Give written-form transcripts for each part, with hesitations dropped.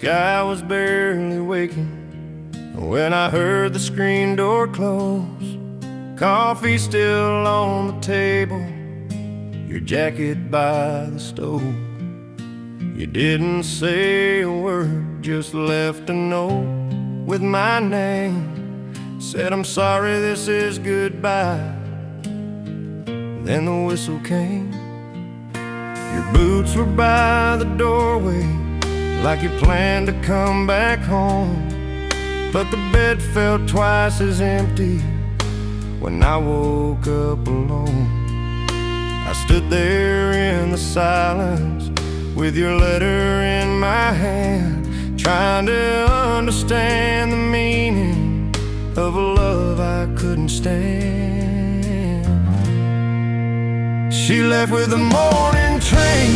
sky was barely waking when I heard the screen door close. Coffee still on the table, your jacket by the stove. You didn't say a word, just left a note with my name. Said, "I'm sorry, this is goodbye." Then the whistle came. Your boots were by the doorway, like you planned to come back home. But the bed felt twice as empty when I woke up alone. I stood there in the silence with your letter in my hand, trying to understand the meaning of a love I couldn't stand. She left with the morning train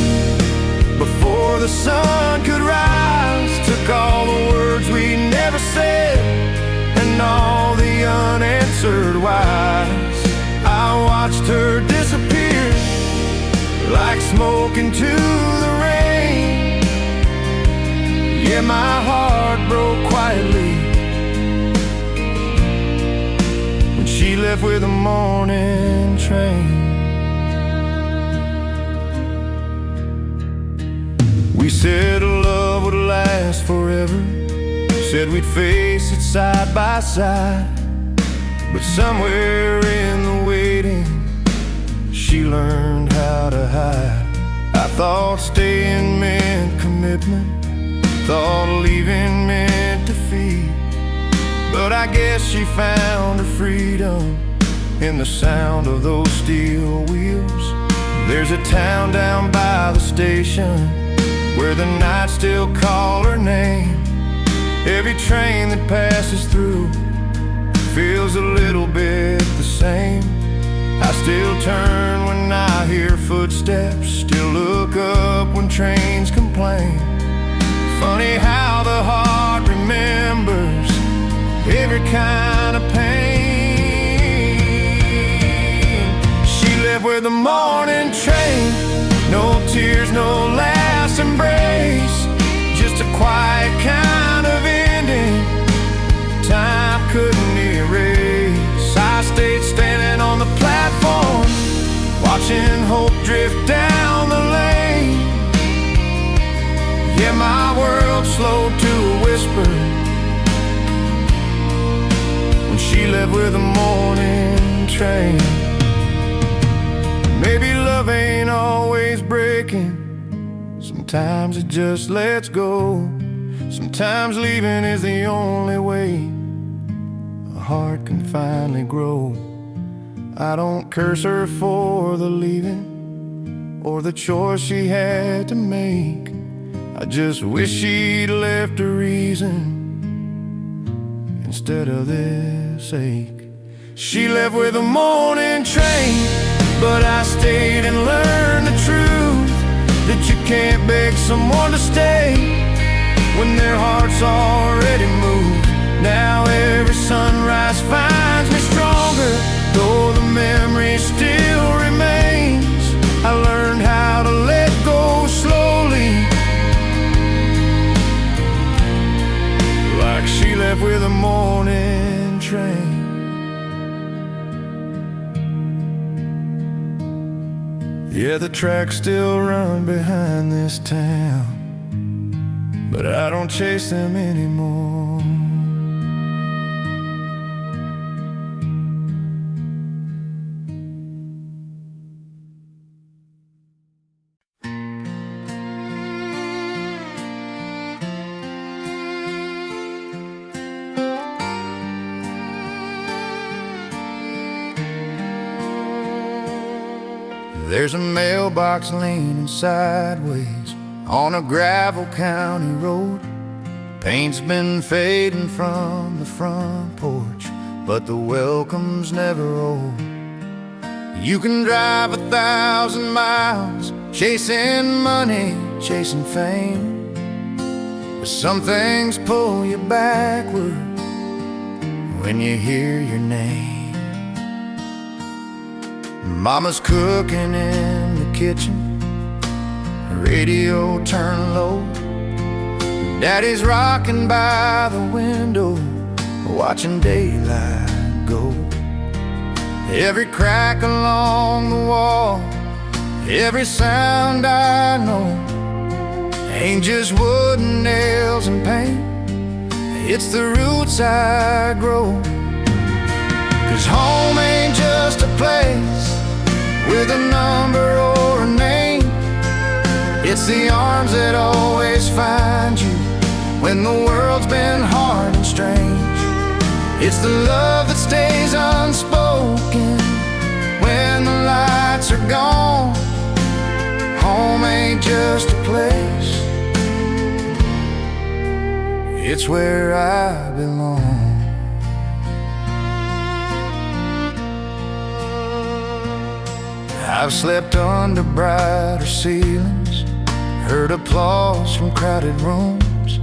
before the sun could rise, took all the words we never said and all the unanswered whys. I watched her disappear like smoke into the rain. Yeah, my heart broke quietly when she left with the morning train. We said love would last forever, said we'd face it side by side. But somewhere in the waiting, she learned how to hide. I thought staying meant commitment, thought leaving meant defeat. But I guess she found her freedom in the sound of those steel wheels. There's a town down by the station where the nights still call her name. Every train that passes through feels a little bit the same. I still turn when I hear footsteps, still look up when trains complain. Funny how the heart remembers every kind of pain. She left with the morning train, no tears, no last embrace, just a quiet kind of ending time couldn't erase. I stayed standing on the platform, watching hope drift down the lane. Yeah, my world slowed to a whisper when she left with the morning train. Maybe love ain't always breaking, sometimes it just lets go. Sometimes leaving is the only way a heart can finally grow. I don't curse her for the leaving or the choice she had to make. I just wish she'd left a reason instead of this ache. She left with the morning train, but I stayed and learned the truth that you can't beg someone to stay when their heart's already moved. Now every sunrise finds me stronger, though the memory still remains. I learned how to let go slowly, like she left with a morning train. Yeah, the tracks still run behind this town, but I don't chase them anymore. There's a mailbox leaning sideways on a gravel county road. Paint's been fading from the front porch, but the welcome's never old. You can drive 1,000 miles chasing money, chasing fame, but some things pull you backward when you hear your name. Mama's cooking in the kitchen, radio turned low. Daddy's rocking by the window, watching daylight go. Every crack along the wall, every sound I know, ain't just wood and nails and paint, it's the roots I grow. 'Cause home ain't just a place with a number or a name, it's the arms that always find you when the world's been hard and strange. It's the love that stays unspoken when the lights are gone. Home ain't just a place, it's where I belong. I've slept under brighter ceilings, heard applause from crowded rooms,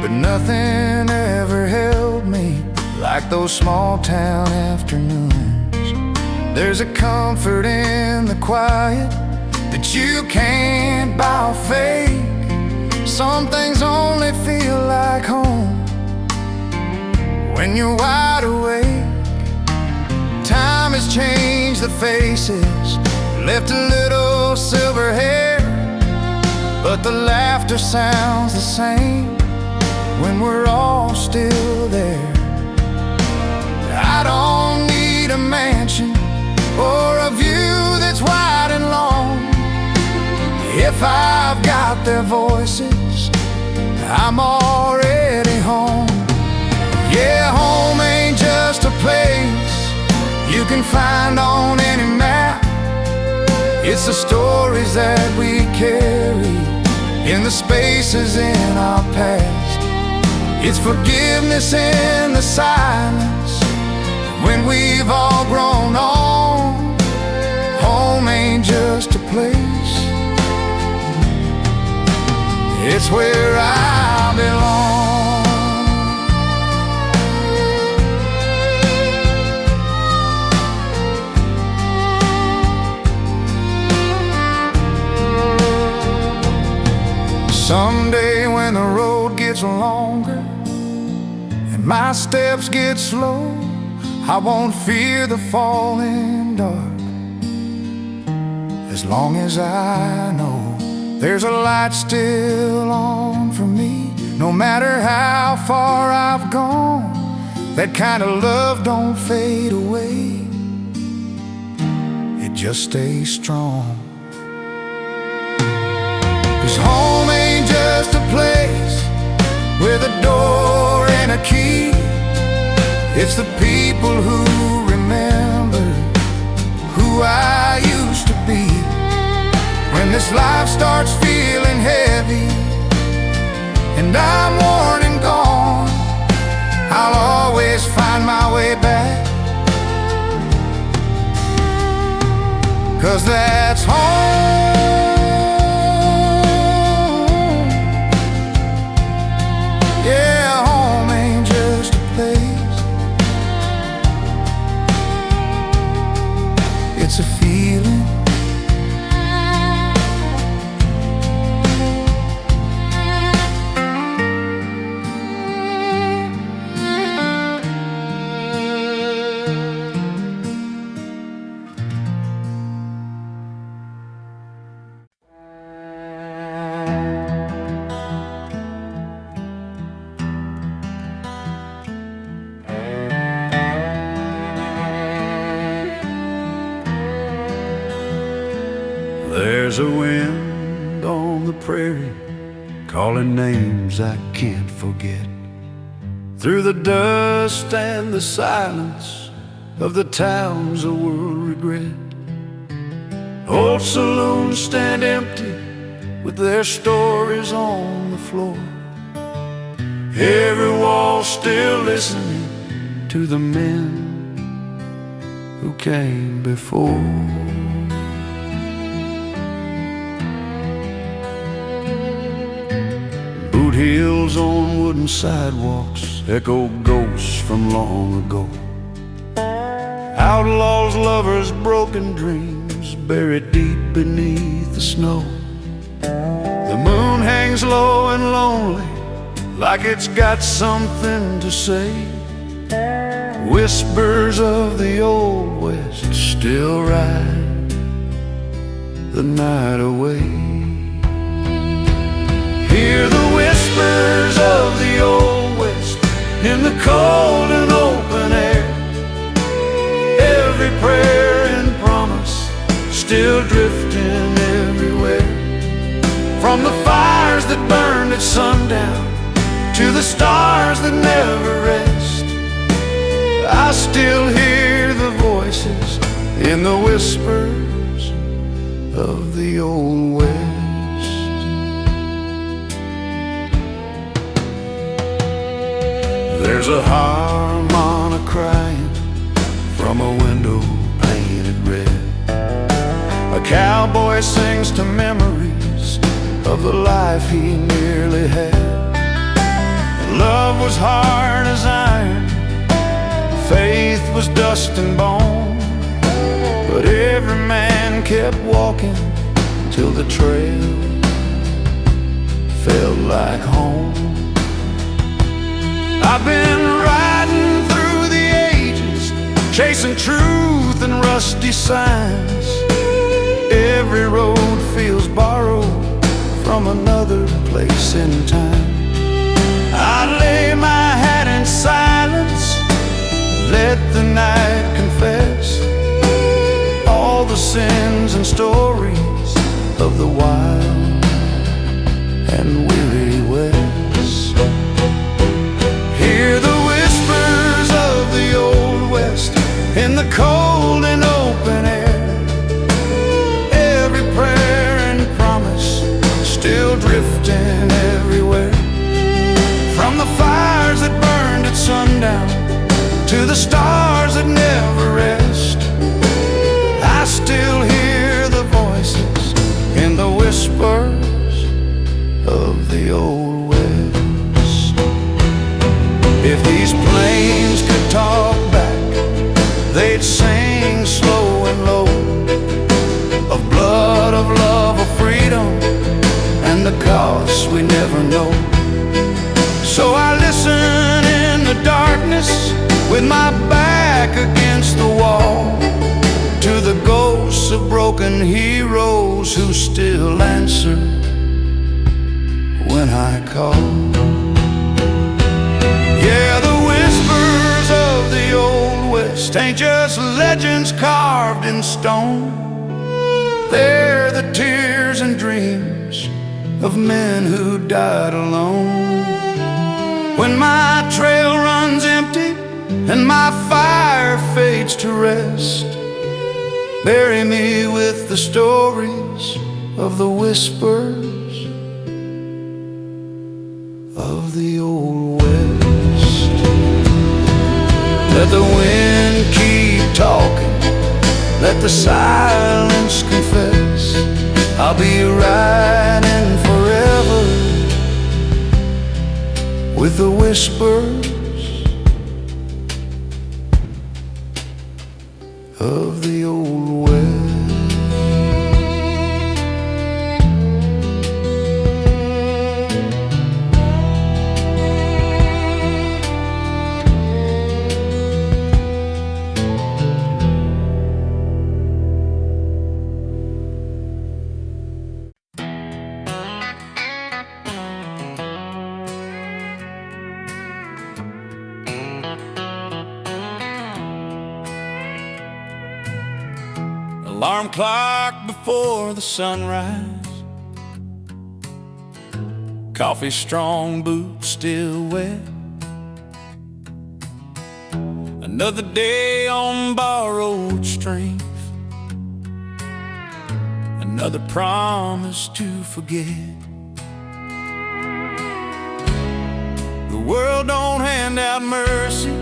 but nothing ever held me like those small town afternoons. There's a comfort in the quiet that you can't buy or fake. Some things only feel like home when you're wide awake. Time has changed the faces, left a little silver hair, but the laughter sounds the same when we're all still there. I don't need a mansion or a view that's wide and long. If I've got their voices, I'm already home. Yeah, home ain't just a place you can find on any map, it's the stories that we carry in the spaces in our past. It's forgiveness in the silence when we've all grown on. Home ain't just a place, it's where I belong. Someday when the road gets longer and my steps get slow, I won't fear the falling dark, as long as I know there's a light still on for me. No matter how far I've gone, that kind of love don't fade away, it just stays strong. 'Cause home ain't just a place with a door and a key, it's the people who remember who I used to be. When this life starts feeling heavy and I'm worn and gone, I'll always find my way back, 'cause that's home. Yeah, home ain't just a place, it's a feeling. There's a wind on the prairie calling names I can't forget, through the dust and the silence of the towns the world regret. Old saloons stand empty with their stories on the floor, every wall still listening to the men who came before. Hills on wooden sidewalks echo ghosts from long ago, outlaws, lovers, broken dreams buried deep beneath the snow. The moon hangs low and lonely, like it's got something to say. Whispers of the old West still ride the night away. Hear the whispers of the old West in the cold and open air. Every prayer and promise still drifting everywhere. From the fires that burned at sundown to the stars that never rest, I still hear the voices in the whispers of the old West. There's a harmonica crying from a window painted red. A cowboy sings to memories of the life he nearly had. Love was hard as iron, faith was dust and bone, but every man kept walking till the trail felt like home. I've been riding through the ages, chasing truth and rusty signs. Every road feels borrowed from another place in time. I lay my hat in silence, let the night confess all the sins and stories of the wild and weary West. Hear the whispers of the old West in the cold and open air. Every prayer and promise still drifting everywhere. From the fires that burned at sundown to the stars that never rest, I still hear the voices in the whispers of the old West. If these plains could talk back, they'd sing slow and low of blood, of love, of freedom, and the cost we never know. So I listen in the darkness with my back against the wall to the ghosts of broken heroes who still answer when I call. Yeah, the whispers of the old West ain't just legends carved in stone. They're the tears and dreams of men who died alone. When my trail runs empty and my fire fades to rest, bury me with the stories of the whispers of the old West. Let the wind keep talking, let the silence confess, I'll be riding forever with the whispers of the old West. Alarm clock before the sunrise, coffee strong, boots still wet. Another day on borrowed strength, another promise to forget. The world don't hand out mercy,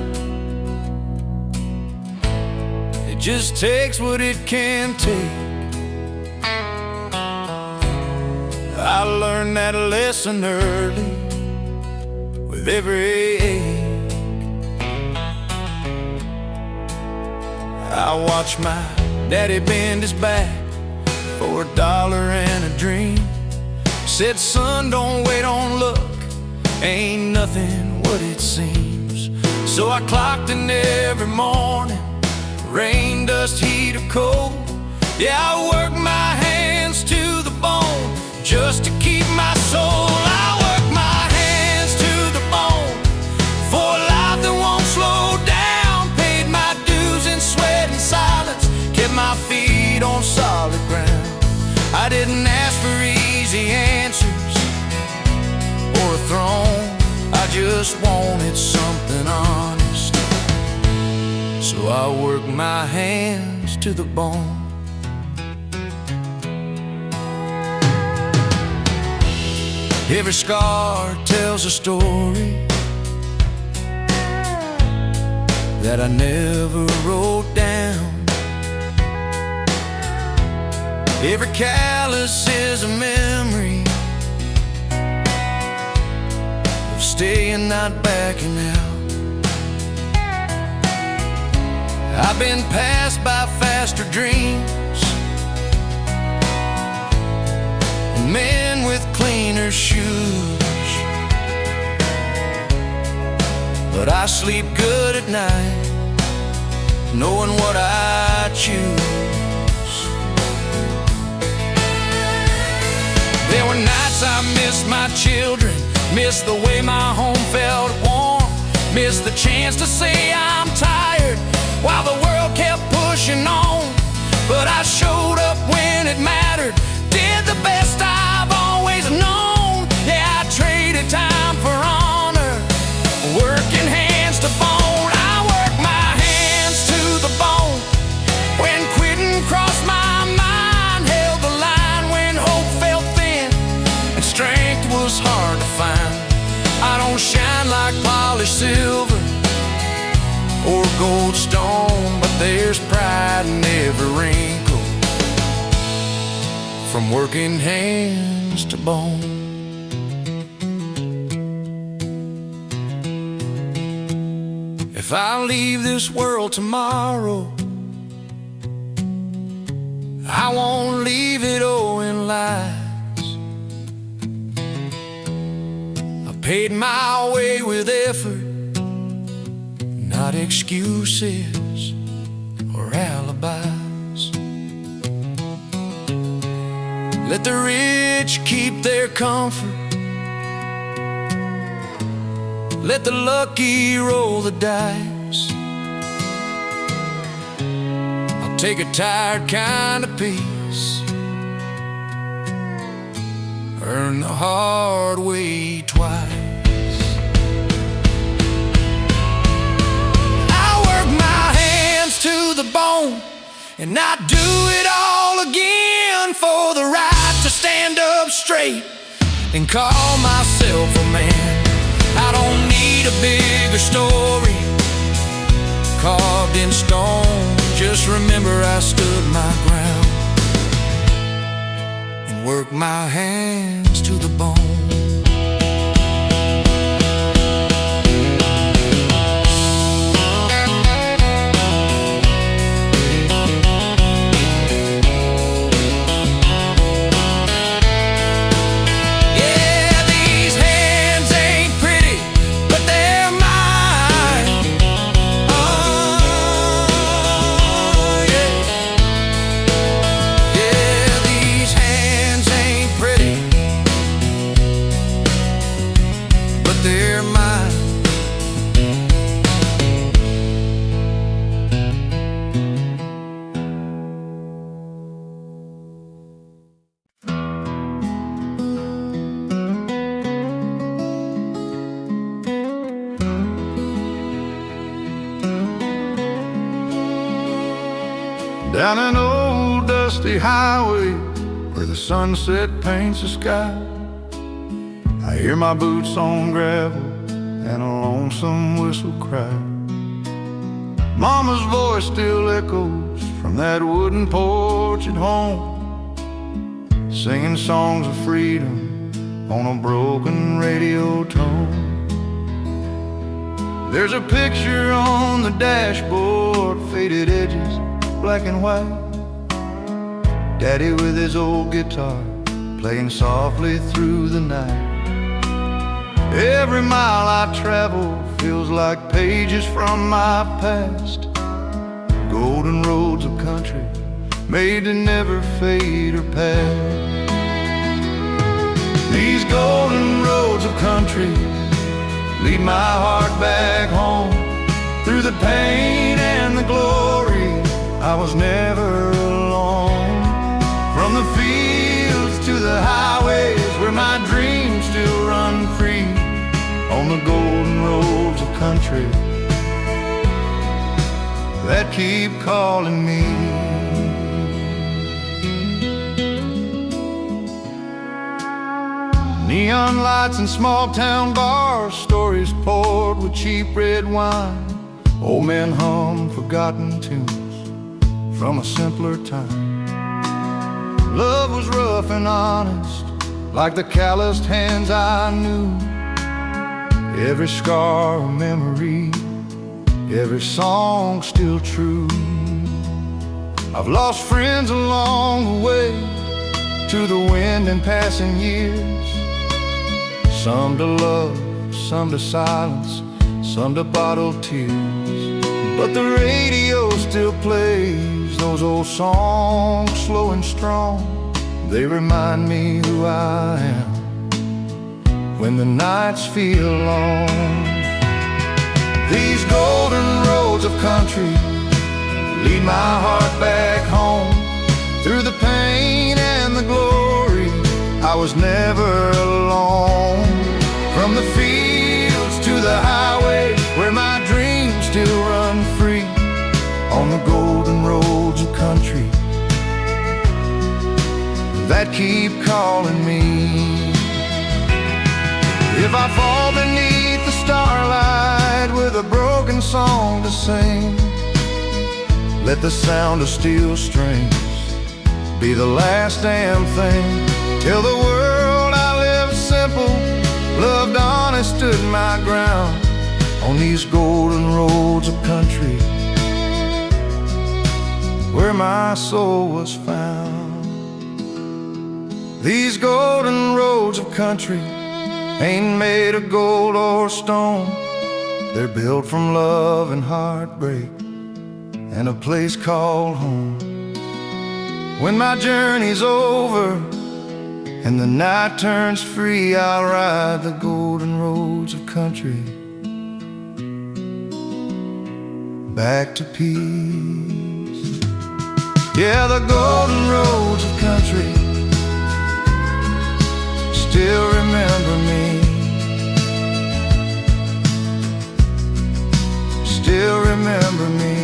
it just takes what it can take. I learned that lesson early with every ache. I watched my daddy bend his back for $1 and a dream, said, son, don't wait on luck, ain't nothing what it seems. So I clocked in every morning, rain, dust, heat, or cold. Yeah, I work my hands to the bone just to keep my soul. I work my hands to the bone for a life that won't slow down. Paid my dues in sweat and silence, kept my feet on solid ground. I didn't ask for easy answers or a throne, I just wanted something honest. So I work my hands to the bone. Every scar tells a story that I never wrote down. Every callus is a memory of staying, not backing out. I've been passed by faster dreams and men with cleaner shoes, but I sleep good at night knowing what I choose. There were nights I missed my children, missed the way my home felt warm, missed the chance to say I'm tired while the world kept pushing on. But I showed up when it mattered, did the best I've always known. Yeah, I traded time for honor, working hands to bone. I work my hands to the bone when quitting crossed my mind, held the line when hope felt thin and strength was hard to find. I don't shine like polished silver or gold stone, but there's pride in every wrinkle from working hands to bone. If I leave this world tomorrow, I won't leave it owing lies. I paid my way with effort, not excuses or alibis. Let the rich keep their comfort, let the lucky roll the dice. I'll take a tired kind of peace, earn the hard way twice. To the bone, and I do it all again for the right to stand up straight and call myself a man. I don't need a bigger story carved in stone. Just remember I stood my ground and worked my hands to the bone. Down an old dusty highway where the sunset paints the sky, I hear my boots on gravel and a lonesome whistle cry. Mama's voice still echoes from that wooden porch at home, singing songs of freedom on a broken radio tone. There's a picture on the dashboard, faded edges, black and white. Daddy with his old guitar playing softly through the night. Every mile I travel feels like pages from my past. Golden roads of country made to never fade or pass. These golden roads of country lead my heart back home. Through the pain and the glory, I was never alone. From the fields to the highways where my dreams still run free, on the golden roads of country that keep calling me. Neon lights and small town bars, stories poured with cheap red wine. Old men hum forgotten tunes from a simpler time. Love was rough and honest, like the calloused hands I knew. Every scar a memory, every song still true. I've lost friends along the way, to the wind and passing years. Some to love, some to silence, some to bottled tears. But the radio still plays those old songs, slow and strong. They remind me who I am when the nights feel long. These golden roads of country lead my heart back home. Through the pain and the glory, I was never alone. From the fields to the highway where my dreams still run free, on the golden roads of country that keep calling me. If I fall beneath the starlight with a broken song to sing, let the sound of steel strings be the last damn thing. Tell the world I lived simple, loved honest, stood my ground on these golden roads of country where my soul was found. These golden roads of country ain't made of gold or stone. They're built from love and heartbreak and a place called home. When my journey's over and the night turns free, I'll ride the golden roads of country back to peace. Yeah, the golden roads of country still remember me, still remember me.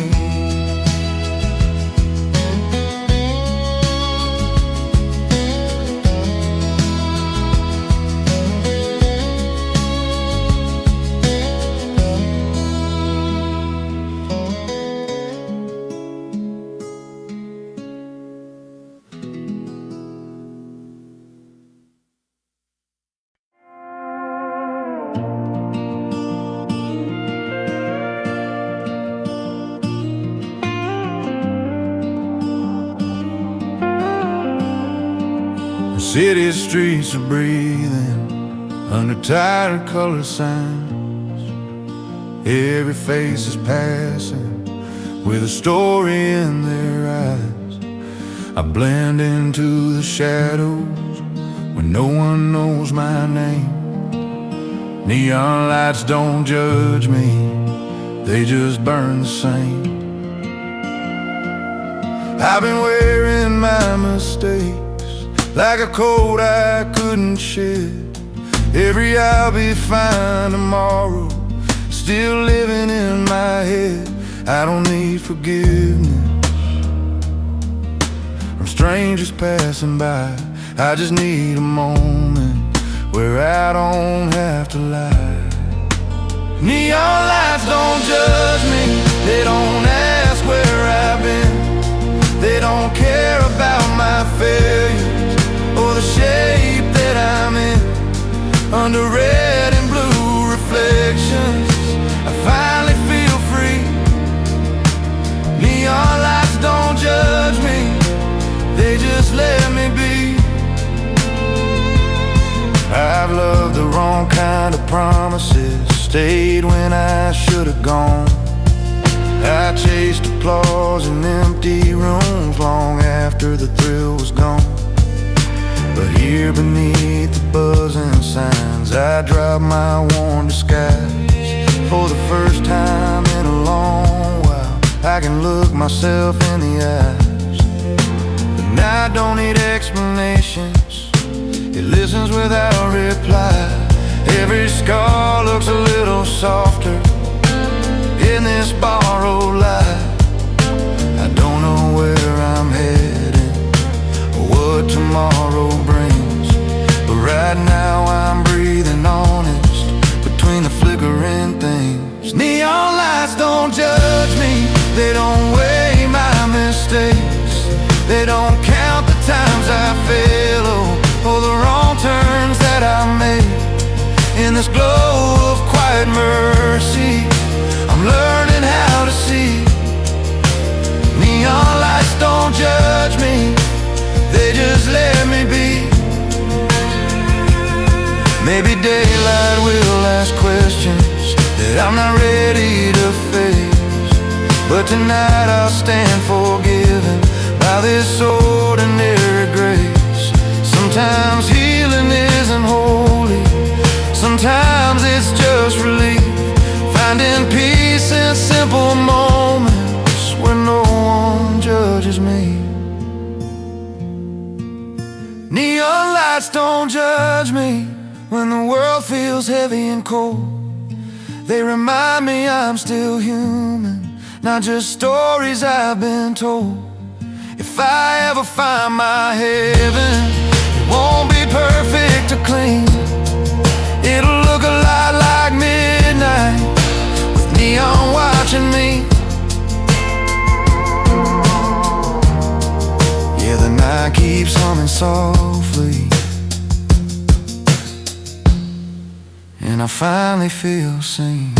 City streets are breathing under tired color signs. Every face is passing with a story in their eyes. I blend into the shadows when no one knows my name. Neon lights don't judge me, they just burn the same. I've been wearing my mistakes like a coat I couldn't shed. Every I'll be fine tomorrow still living in my head. I don't need forgiveness from strangers passing by. I just need a moment where I don't have to lie. Neon lights don't judge me, they don't ask where I've been. They don't care about my failures or the shape that I'm in. Under red and blue reflections, I finally feel free. Neon lights don't judge me, they just let me be. stayed when I should have gone. I chased applause in empty rooms long after the thrill was gone. But here beneath the buzzing signs, I dropped my worn disguise. For the first time in a long while, I can look myself in the eyes. The night don't need explanations, it listens without reply. Every scar looks a little softer in this borrowed light. I don't know where I'm heading or what tomorrow brings, but right now I'm breathing honest between the flickering things. Neon lights don't judge me, they don't weigh my mistakes, they don't count the times I fail or the wrong turns that I made. In this glow of quiet mercy, I'm learning how to see. Neon lights don't judge me, they just let me be. Maybe daylight will ask questions that I'm not ready to face, but tonight I'll stand forgiven by this ordinary grace. Sometimes healing isn't holy, sometimes it's just relief, finding peace in simple moments where no one judges me. Neon lights don't judge me when the world feels heavy and cold. They remind me I'm still human, not just stories I've been told. If I ever find my heaven, it won't be perfect or clean. It'll look a lot like midnight with neon watching me. Yeah, the night keeps humming softly, and I finally feel seen.